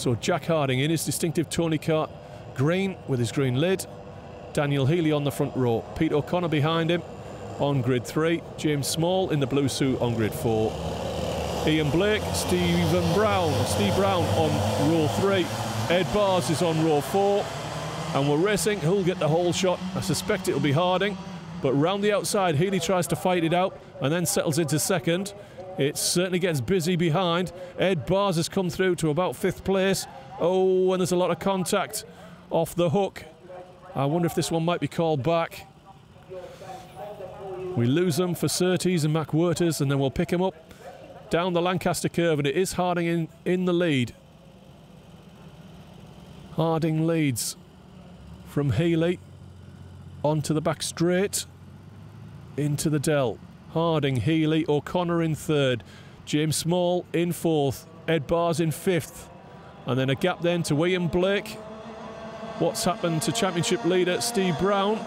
So Jack Harding in his distinctive Tony Kart green with his green lid. Daniel Healy on the front row. Pete O'Connor behind him on grid 3. James Small in the blue suit on grid 4. Ian Blake, Steve Brown on row 3. Ed Bars is on row 4. And we're racing. Who'll get the whole shot? I suspect it'll be Harding. But round the outside, Healy tries to fight it out and then settles into second. It certainly gets busy behind. Ed Bars has come through to about 5th place. Oh, and there's a lot of contact off the hook. I wonder if this one might be called back. We lose them for Surtees and McWhirters, and then we'll pick him up down the Lancaster curve, and it is Harding in the lead. Harding leads from Healy onto the back straight into the Dell. Harding, Healy, O'Connor in 3rd, James Small in 4th, Ed Bars in 5th, and then a gap then to Ian Blake. What's happened to championship leader Steve Brown?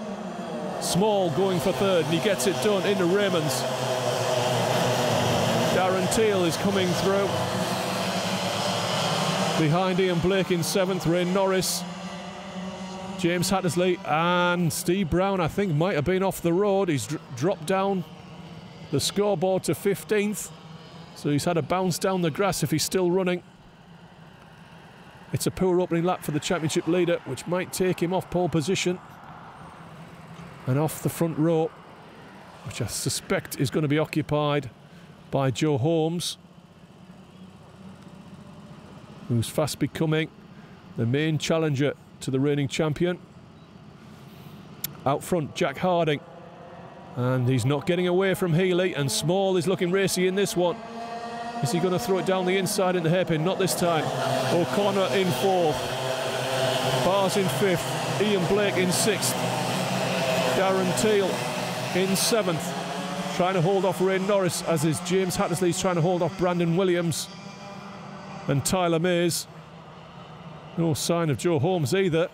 Small going for 3rd, and he gets it done into Raymond's. Darren Teal is coming through. Behind Ian Blake in 7th, Ray Norris, James Hattersley, and Steve Brown, I think, might have been off the road. He's dropped down the scoreboard to 15th, so he's had a bounce down the grass if he's still running. It's a poor opening lap for the championship leader, which might take him off pole position and off the front row, which I suspect is going to be occupied by Joe Holmes, who's fast becoming the main challenger to the reigning champion. Out front, Jack Harding, and he's not getting away from Healy, and Small is looking racy in this one. Is he going to throw it down the inside in the hairpin? Not this time. O'Connor in 4th, Bars in 5th, Ian Blake in 6th, Darren Teal in 7th, trying to hold off Ray Norris, as is James Hattersley's trying to hold off Brandon Williams and Tyler Mays. No sign of Joe Holmes either.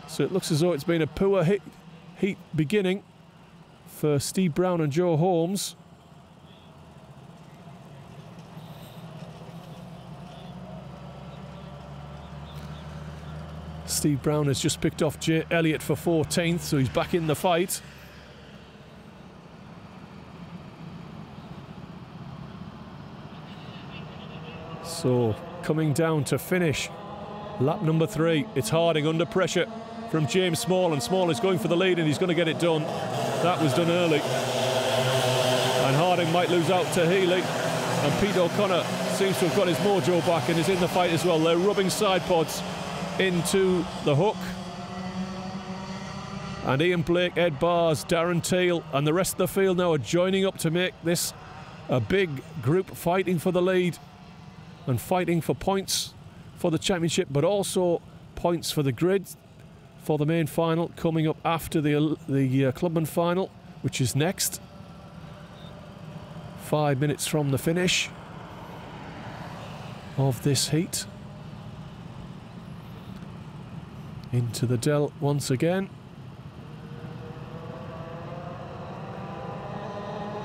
So it looks as though it's been a poor heat beginning for Steve Brown and Joe Holmes. Steve Brown has just picked off Jay Elliott for 14th, so he's back in the fight. So coming down to finish lap number 3, it's Harding under pressure from James Small, and Small is going for the lead, and he's going to get it done. That was done early, and Harding might lose out to Healy, and Pete O'Connor seems to have got his mojo back and is in the fight as well. They're rubbing side pods into the hook, and Ian Blake, Ed Bars, Darren Teal and the rest of the field now are joining up to make this a big group, fighting for the lead and fighting for points for the championship, but also points for the grid for the main final coming up after the Clubman final, which is next. 5 minutes from the finish of this heat. Into the Dell once again.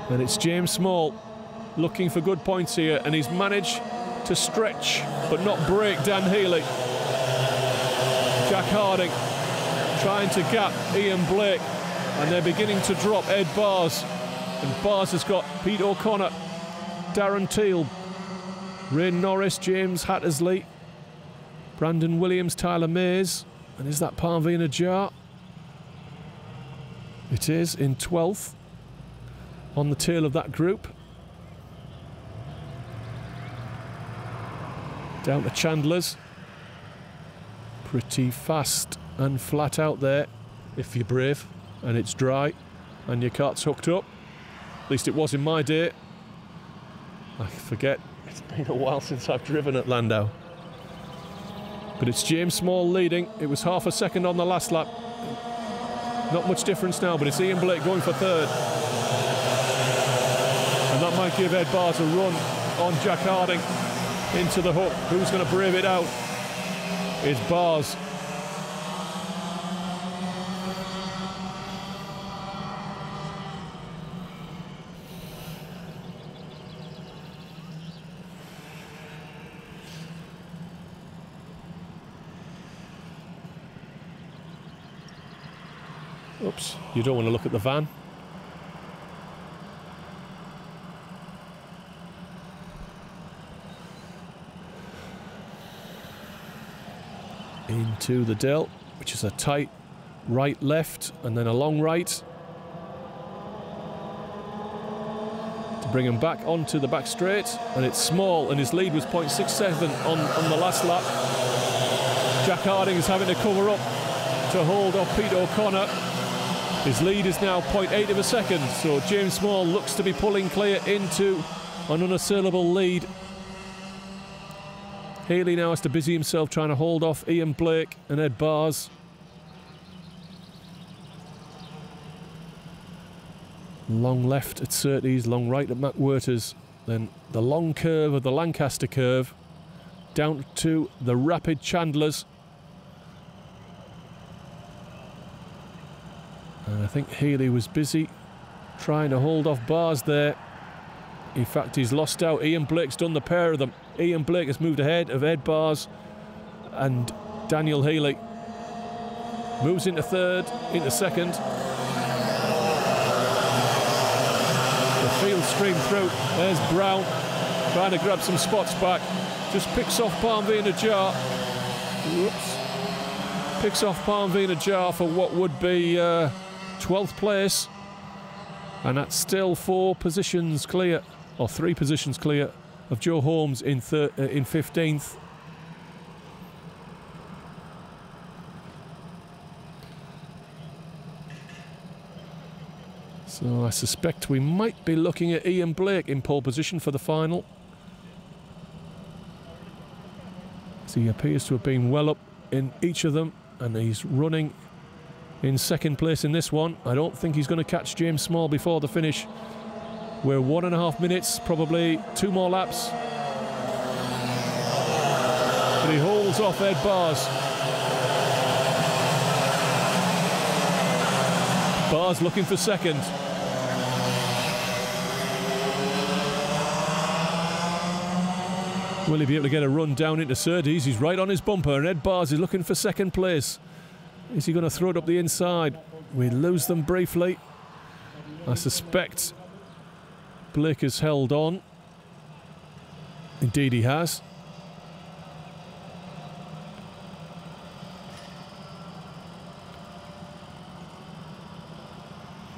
And it's James Small looking for good points here, and he's managed to stretch but not break Dan Healy. Jack Harding trying to gap Ian Blake, and they're beginning to drop Ed Bars, and Bars has got Pete O'Connor, Darren Teal, Ray Norris, James Hattersley, Brandon Williams, Tyler Mays, and is that Parveen Ajar? It is, in 12th on the tail of that group. Down to Chandler's. Pretty fast and flat out there if you're brave and it's dry and your kart's hooked up. At least it was in my day. I forget, it's been a while since I've driven at Llandow. But it's James Small leading. It was half a second on the last lap. Not much difference now, but it's Ian Blake going for 3rd. And that might give Ed Bars a run on Jack Harding into the hook. Who's going to brave it out? It's Bars. Oops, you don't want to look at the van. Into the Dell, which is a tight right left and then a long right to bring him back onto the back straight, and it's small, and his lead was 0.67 on the last lap. Jack Harding is having to cover up to hold off Pete O'Connor. His lead is now 0.8 of a second, so James Small looks to be pulling clear into an unassailable lead. Healy now has to busy himself trying to hold off Ian Blake and Ed Bars. Long left at Surtees, long right at McWhirters, then the long curve of the Lancaster curve down to the rapid Chandlers. And I think Healy was busy trying to hold off Bars there. In fact, he's lost out. Ian Blake's done the pair of them. Ian Blake has moved ahead of Ed Bars and Daniel Healy. Moves into third, into second. The field stream through. There's Brown trying to grab some spots back. Just picks off Palmveen Ajar. Whoops. Picks off Palmveen Ajar for what would be 12th place. And that's still 4 positions clear, or 3 positions clear of Joe Holmes in 15th. So I suspect we might be looking at Ian Blake in pole position for the final. So he appears to have been well up in each of them, and he's running in second place in this one. I don't think he's going to catch James Small before the finish. We're 1.5 minutes, probably 2 more laps. But he holds off Ed Bars. Bars looking for second. Will he be able to get a run down into Surtees? He's right on his bumper, and Ed Bars is looking for second place. Is he going to throw it up the inside? We lose them briefly. I suspect Blake has held on. Indeed he has.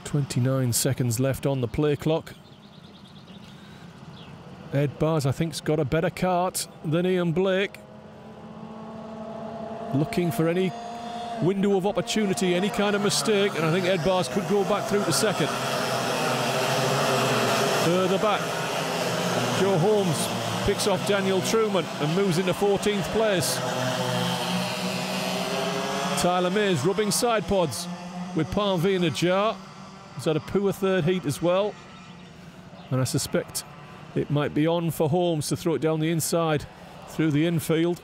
.29 seconds left on the play clock. Ed Bars, I think, has got a better kart than Ian Blake. Looking for any window of opportunity, any kind of mistake, and I think Ed Bars could go back through to second. Further back, Joe Holmes picks off Daniel Truman and moves into 14th place. Tyler Mays rubbing side pods with Palmveen Ajar. He's had a poor third heat as well, and I suspect it might be on for Holmes to throw it down the inside through the infield.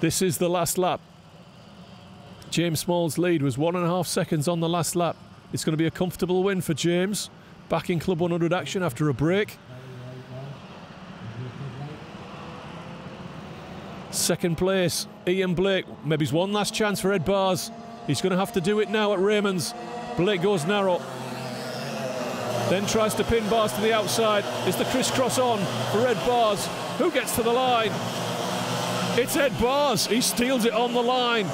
This is the last lap. James Small's lead was 1.5 seconds on the last lap. It's going to be a comfortable win for James. Back in Club 100 action after a break. Second place, Ian Blake. Maybe it's one last chance for Ed Bars. He's going to have to do it now at Raymond's. Blake goes narrow. Then tries to pin Bars to the outside. Is the crisscross on for Ed Bars? Who gets to the line? It's Ed Bars. He steals it on the line.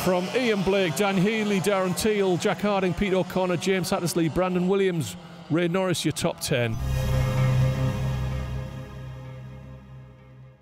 From Ian Blake, Dan Healy, Darren Teal, Jack Harding, Pete O'Connor, James Hattersley, Brandon Williams, Ray Norris, your top 10.